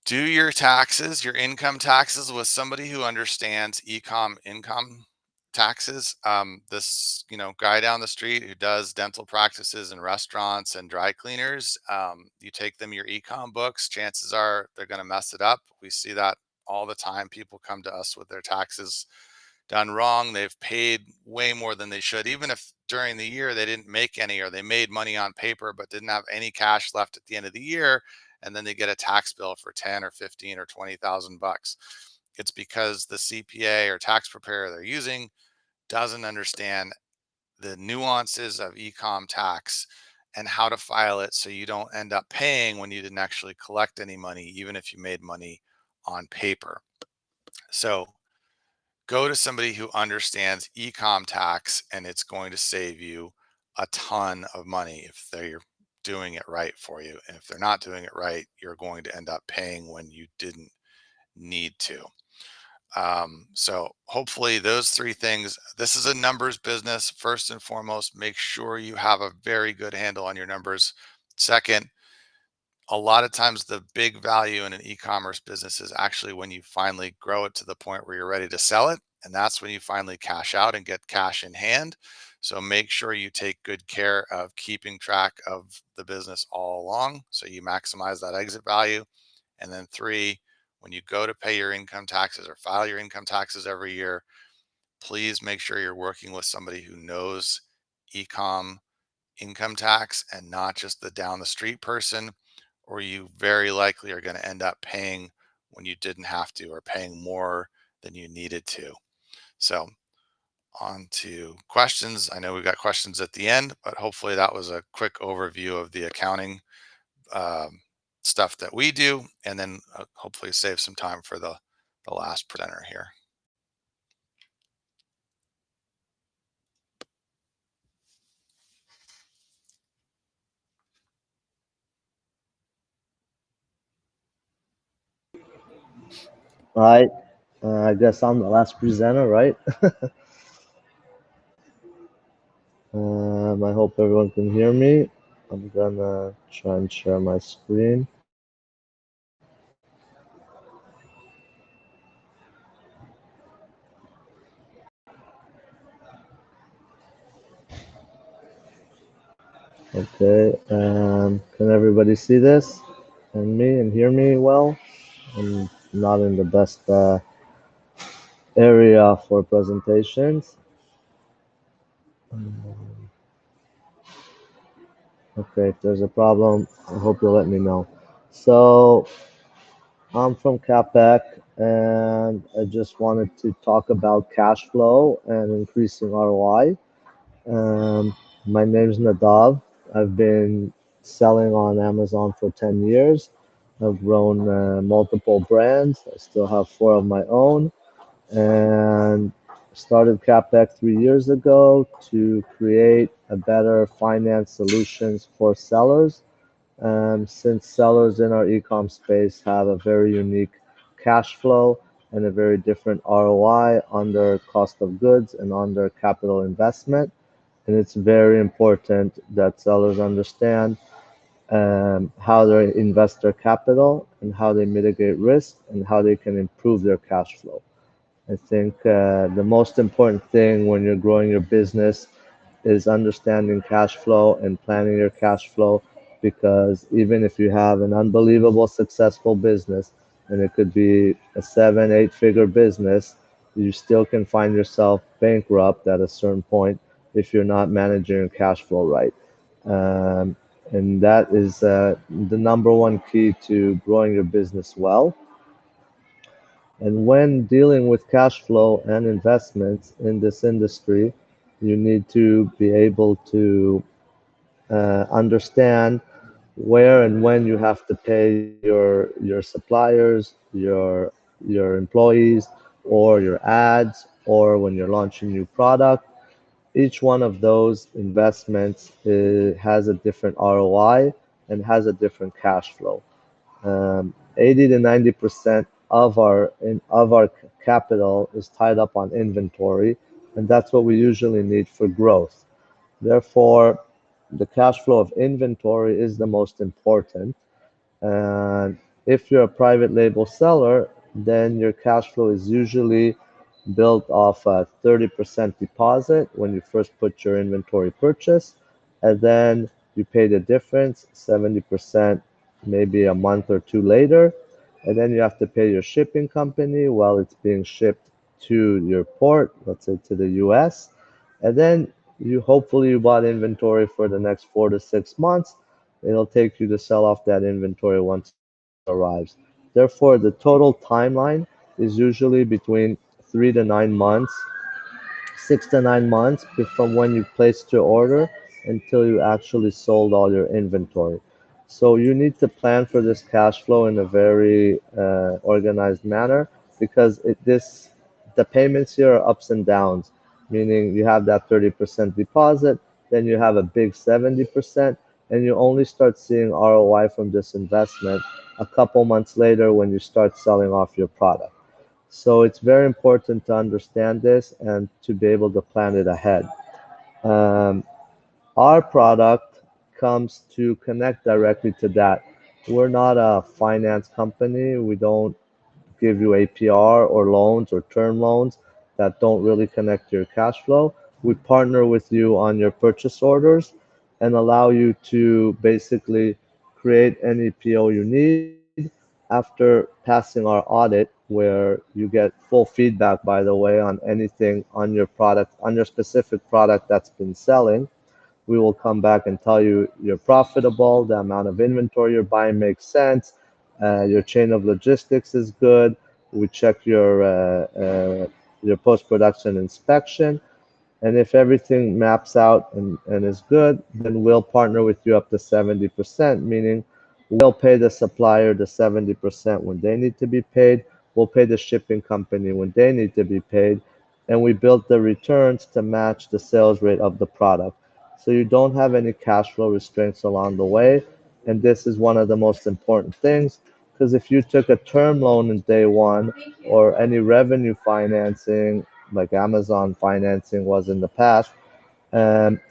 do your taxes, your income taxes with somebody who understands e-com income taxes. This, guy down the street who does dental practices and restaurants and dry cleaners, you take them your ecom books, chances are they're going to mess it up. We see that all the time. People come to us with their taxes done wrong. They've paid way more than they should, even if during the year they didn't make any, or they made money on paper but didn't have any cash left at the end of the year, and then they get a tax bill for 10 or 15 or 20,000 bucks. It's because the CPA or tax preparer they're using doesn't understand the nuances of ecom tax and how to file it, so you don't end up paying when you didn't actually collect any money, even if you made money on paper. So go to somebody who understands ecom tax, and it's going to save you a ton of money if they're doing it right for you. And if they're not doing it right, you're going to end up paying when you didn't need to. So hopefully those three things, this is a numbers business. First and foremost, make sure you have a very good handle on your numbers. Second, a lot of times the big value in an e-commerce business is actually when you finally grow it to the point where you're ready to sell it. And that's when you finally cash out and get cash in hand. So make sure you take good care of keeping track of the business all along, so you maximize that exit value. And then three, when you go to pay your income taxes or file your income taxes every year, please make sure you're working with somebody who knows ecom income tax and not just the down the street person, or you very likely are going to end up paying when you didn't have to, or paying more than you needed to. So on to questions. I know we got questions at the end, but hopefully that was a quick overview of the accounting stuff that we do, and then hopefully save some time for the last presenter here. All right. I guess I'm the last presenter, right? I hope everyone can hear me. I'm gonna try and share my screen. Okay, can everybody see this and me and hear me well? I'm not in the best area for presentations. Okay, if there's a problem, I hope you'll let me know. So I'm from CapEc, and I just wanted to talk about cash flow and increasing ROI. My name's Nadav. I've been selling on Amazon for 10 years. I've grown multiple brands. I still have 4 of my own, and started CapEc 3 years ago to create a better finance solutions for sellers. Since sellers in our ecom space have a very unique cash flow and a very different ROI on their cost of goods and on their capital investment. And it's very important that sellers understand how they invest their capital and how they mitigate risk and how they can improve their cash flow. I think the most important thing when you're growing your business is understanding cash flow and planning your cash flow, because even if you have an unbelievable successful business, and it could be a 7-8 figure business, you still can find yourself bankrupt at a certain point if you're not managing your cash flow right. And that is the number one key to growing your business well. And when dealing with cash flow and investments in this industry, you need to be able to understand where and when you have to pay your suppliers, your employees, or your ads, or when you're launching new product. Each one of those investments has a different ROI and has a different cash flow. 80 to 90% of our capital is tied up on inventory, and that's what we usually need for growth. Therefore, the cash flow of inventory is the most important. And if you're a private label seller, then your cash flow is usually built off a 30% deposit when you first put your inventory purchase, and then you pay the difference, 70% maybe a month or two later, and then you have to pay your shipping company while it's being shipped to your port, let's say to the US, and then you hopefully you bought inventory for the next 4 to 6 months. It'll take you to sell off that inventory once it arrives. Therefore, the total timeline is usually between 3 to 9 months, 6 to 9 months from when you placed your order until you actually sold all your inventory. So you need to plan for this cash flow in a very organized manner because the payments here are ups and downs, meaning you have that 30% deposit, then you have a big 70%, and you only start seeing ROI from this investment a couple months later when you start selling off your product. So it's very important to understand this and to be able to plan it ahead. Um, our product comes to connect directly to that. We're not a finance company. We don't give you APR or loans or term loans that don't really connect to your cash flow. We partner with you on your purchase orders and allow you to basically create any PO you need after passing our audit, where you get full feedback, by the way, on anything on your product, on your specific product that's been selling. We will come back and tell you you're profitable, the amount of inventory you're buying makes sense, your chain of logistics is good. We check your post-production inspection, and if everything maps out and is good, then we'll partner with you up to 70%, meaning we'll pay the supplier the 70% when they need to be paid. We'll pay the shipping company when they need to be paid. And we build the returns to match the sales rate of the product. So you don't have any cash flow restraints along the way. And this is one of the most important things, because if you took a term loan in day one or any revenue financing like Amazon financing was in the past,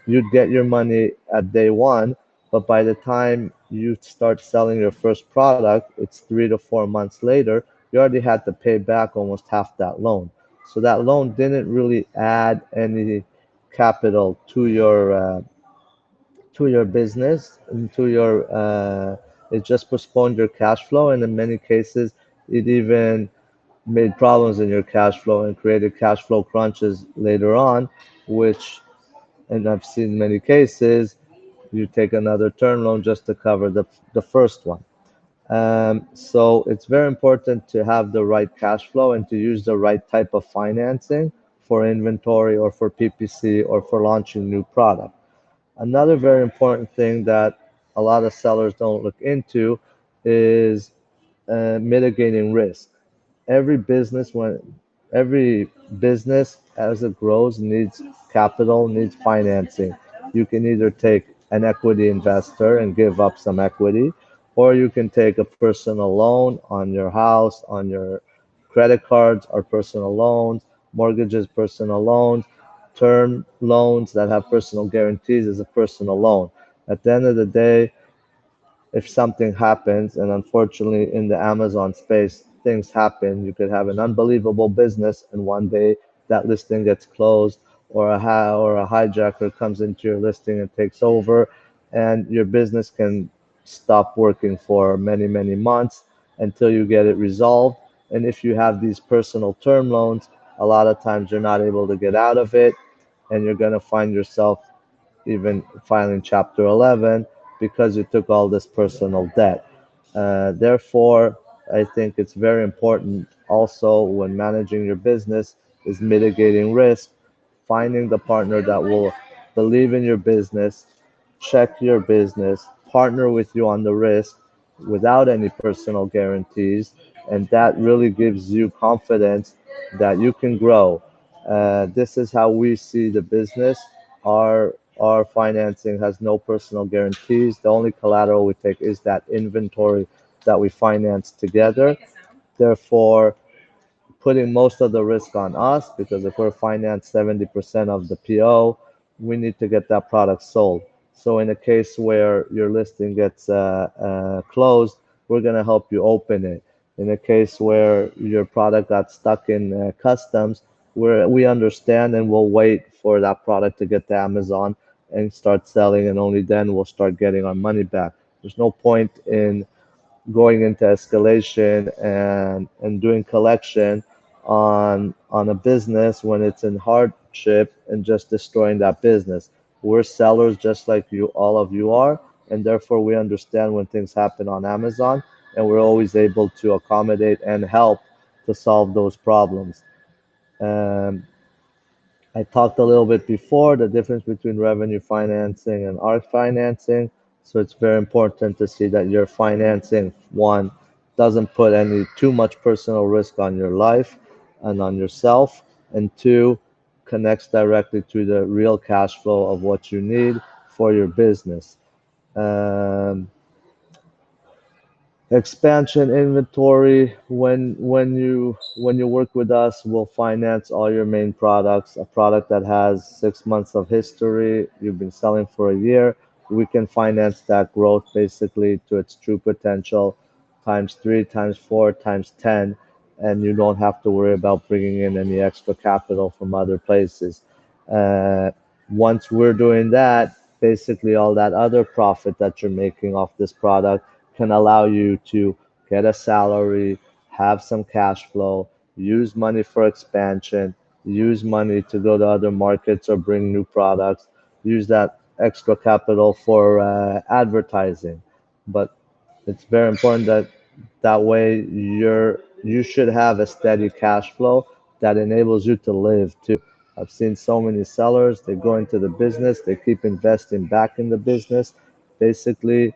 you'd get your money at day one, but by the time you start selling your first product, it's 3 to 4 months later, you already had to pay back almost half that loan. So that loan didn't really add any capital to your business and to your it just postponed your cash flow, and in many cases it even made problems in your cash flow and created cash flow crunches later on, which, and I've seen many cases, you take another term loan just to cover the first one. So it's very important to have the right cash flow and to use the right type of financing for inventory or for PPC or for launching new product. Another very important thing that a lot of sellers don't look into is mitigating risk. Every business when every business as it grows needs capital, needs financing. You can either take an equity investor and give up some equity, or you can take a personal loan on your house, on your credit cards or personal loans, mortgages, personal loans, term loans that have personal guarantees as a personal loan. At the end of the day, if something happens, and unfortunately in the Amazon space, things happen. You could have an unbelievable business, and one day that listing gets closed, or a hijacker comes into your listing and takes over, and your business can stop working for many, many months until you get it resolved. And if you have these personal term loans, a lot of times you're not able to get out of it, and you're going to find yourself even filing Chapter 11 because you took all this personal debt. Therefore, I think it's very important also when managing your business is mitigating risk, finding the partner that will believe in your business, check your business, partner with you on the risk without any personal guarantees, and that really gives you confidence that you can grow. This is how we see the business. Our financing has no personal guarantees. The only collateral we take is that inventory that we finance together. Therefore, putting most of the risk on us, because if we're financed 70% of the PO, we need to get that product sold. So in a case where your listing gets closed, we're going to help you open it. In a case where your product got stuck in customs, we understand and we'll wait for that product to get to Amazon and start selling, and only then we'll start getting our money back. There's no point in going into escalation and doing collection on a business when it's in hardship and just destroying that business. We're sellers just like you, all of you are, and therefore we understand when things happen on Amazon, and we're always able to accommodate and help to solve those problems. um, I talked a little bit before the difference between revenue financing and art financing. So it's very important to see that your financing, one, doesn't put any too much personal risk on your life and on yourself, and two, connects directly to the real cash flow of what you need for your business. Um, Expansion inventory. When you work with us, we'll finance all your main products. A product that has 6 months of history, you've been selling for a year, we can finance that growth basically to its true potential, times 3, times 4, times 10, and you don't have to worry about bringing in any extra capital from other places. uh, Once we're doing that, basically all that other profit that you're making off this product can allow you to get a salary, have some cash flow, use money for expansion, use money to go to other markets or bring new products, use that extra capital for advertising. But it's very important that that way you should have a steady cash flow that enables you to live too. I've seen so many sellers, they go into the business, they keep investing back in the business. Basically,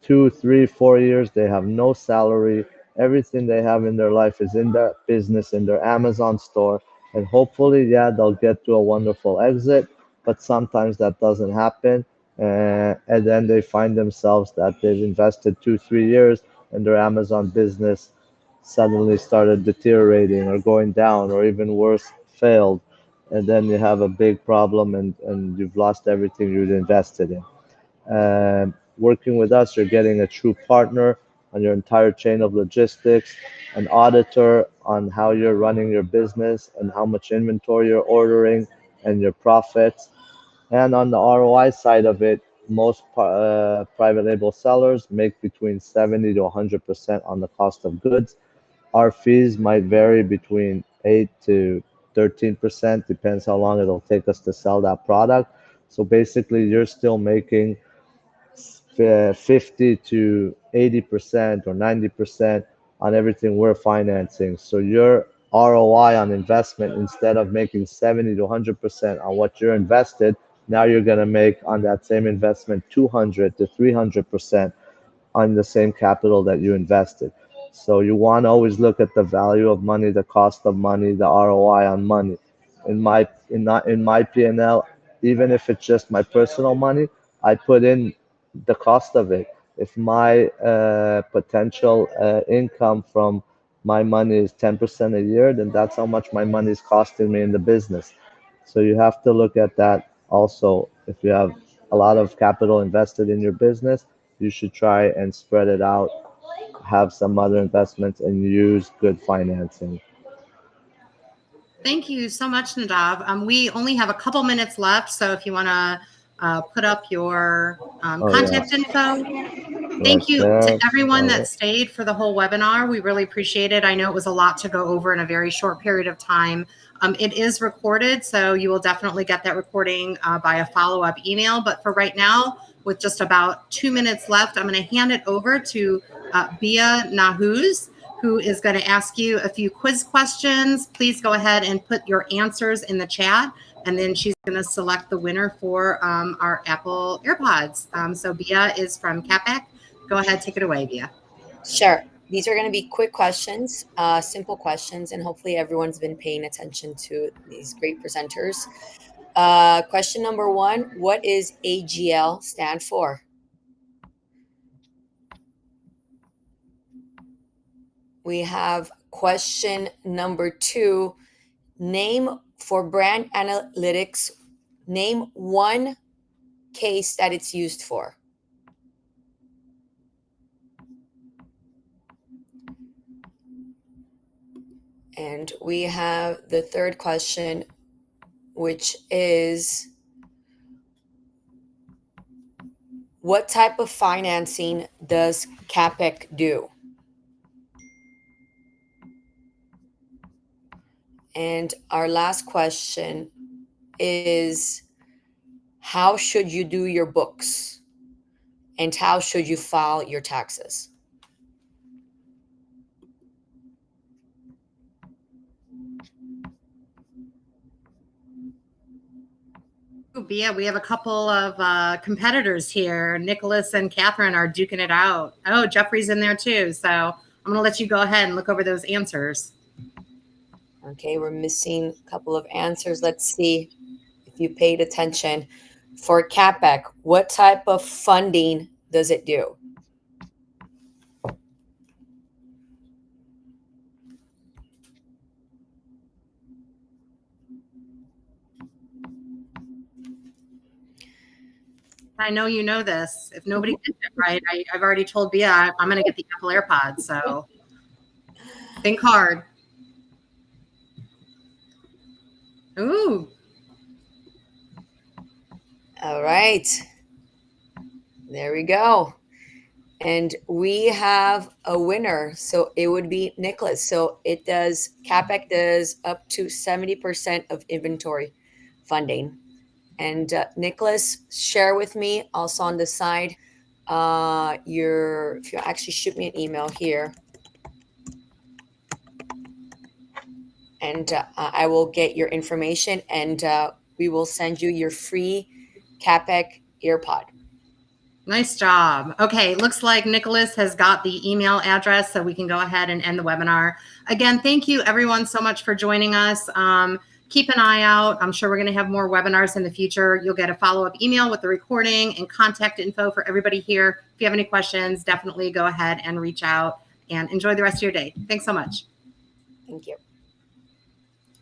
2, 3, 4 years, they have no salary. Everything they have in their life is in their business, in their Amazon store. And hopefully, yeah, they'll get to a wonderful exit, but sometimes that doesn't happen. And then they find themselves that they've invested 2, 3 years and their Amazon business suddenly started deteriorating or going down, or even worse, failed. And then you have a big problem, and you've lost everything you'd invested in. Working with us, you're getting a true partner on your entire chain of logistics, an auditor on how you're running your business and how much inventory you're ordering and your profits. And on the ROI side of it, most private label sellers make between 70 to 100% on the cost of goods. Our fees might vary between 8 to 13%, depends how long it'll take us to sell that product. So basically, you're still making 50 to 80% or 90% on everything we're financing. So your ROI on investment, instead of making 70 to 100% on what you're invested, now you're going to make on that same investment 200 to 300% on the same capital that you invested. So you want to always look at the value of money, the cost of money, the ROI on money. In my P&L, even if it's just my personal money, I put in the cost of it. If my potential income from my money is 10% a year, then that's how much my money is costing me in the business. So you have to look at that also. If you have a lot of capital invested in your business, you should try and spread it out, have some other investments, and use good financing. Thank you so much, Nadav. We only have a couple minutes left, so if you want to put up your contact info. Thank you to everyone that stayed for the whole webinar. We really appreciate it. I know it was a lot to go over in a very short period of time. It is recorded, so you will definitely get that recording by a follow-up email. But for right now, with just about 2 minutes left, I'm going to hand it over to Bia Nahuz, who is going to ask you a few quiz questions. Please go ahead and put your answers in the chat, and then she's going to select the winner for our Apple AirPods. So Bia is from CapEc. Go ahead, take it away, Bia. Sure. These are going to be quick questions, simple questions, and hopefully everyone's been paying attention to these great presenters. Question number 1, what is AGL stand for? We have question number 2, name for brand analytics, name one case that it's used for. And we have the third question, which is, what type of financing does CapEc do? And our last question is, how should you do your books? And how should you file your taxes? Yeah, we have a couple of competitors here. Nicholas and Catherine are duking it out. Oh, Jeffrey's in there too. So I'm going to let you go ahead and look over those answers. Okay, we're missing a couple of answers. Let's see if you paid attention. For CapEc, what type of funding does it do? I know you know this. If nobody gets it right, I've already told Bia I'm going to get the Apple AirPods. So think hard. Ooh. All right. There we go. And we have a winner. So it would be Nicholas. So it does, CapEc does up to 70% of inventory funding. And Nicholas, share with me also on the side, if you actually shoot me an email here, and I will get your information, and we will send you your free CapEc earpod. Nice job. Okay, looks like Nicholas has got the email address, so we can go ahead and end the webinar. Again, thank you everyone so much for joining us. Keep an eye out. I'm sure we're going to have more webinars in the future. You'll get a follow-up email with the recording and contact info for everybody here. If you have any questions, definitely go ahead and reach out, and enjoy the rest of your day. Thanks so much. Thank you.